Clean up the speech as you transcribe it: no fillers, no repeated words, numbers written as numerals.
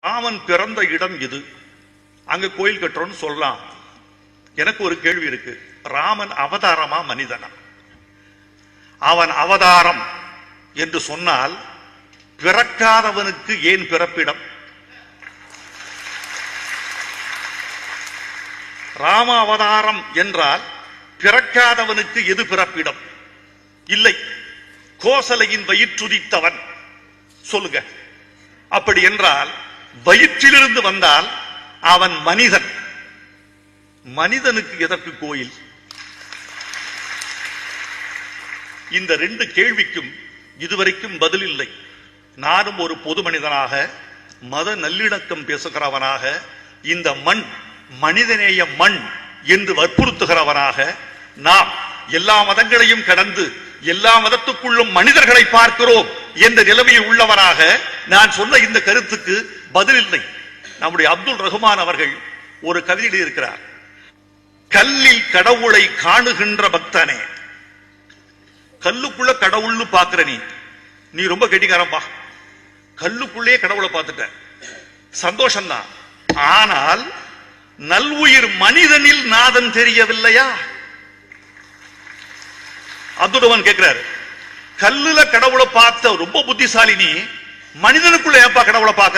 ராமன் பிறந்த இடம் இது, அங்க கோயில் கட்டுறோம்னு சொல்லலாம். எனக்கு ஒரு கேள்வி இருக்கு, ராமன் அவதாரமா மனிதனா? அவன் அவதாரம் என்று சொன்னால் பிறக்காதவனுக்கு ஏன் பிறப்பிடம்? ராம அவதாரம் என்றால் பிறக்காதவனுக்கு எது பிறப்பிடம்? இல்லை, கோசலையின் வயிற்றுதித்தவன் சொல்லுங்க. அப்படி என்றால் வயிற்றிலிருந்து வந்தால் அவன் மனிதன். மனிதனுக்கு எதற்கு கோயில்? இந்த ரெண்டு கேள்விக்கும் இதுவரைக்கும் பதில் இல்லை. நானும் ஒரு பொது மனிதனாக, மத நல்லிணக்கம் பேசுகிறவனாக, இந்த மண் மனிதநேய மண் என்று வற்புறுத்துகிறவனாக, நாம் எல்லா மதங்களையும் கடந்து எல்லா மதத்துக்குள்ளும் மனிதர்களை பார்க்கிறோம் என்ற நிலைமையில் உள்ளவனாக நான் சொன்ன இந்த கருத்துக்கு பதில் இல்லை. நம்முடைய அப்துல் ரஹ்மான் அவர்கள் ஒரு கவிதை இருக்கிறார், கல்லில் கடவுளை காணுகின்ற பக்தனே. கல்லுக்குள்ள கடவுள்னு பாக்குற நீ ரொம்ப கெட்டிக்காரம்பா, கல்லுக்குள்ளே கடவுளை பார்த்துட்ட, சந்தோஷம்தான். ஆனால் நல்வுயிர் மனிதனில் நாதன் தெரியவில்லையா? அப்துல் கேட்கிறாரு, கல்லுல கடவுளை பார்த்த ரொம்ப புத்திசாலி நீ, மனிதனுக்குள்ள ஏப்பா கடவுளை பார்க்க?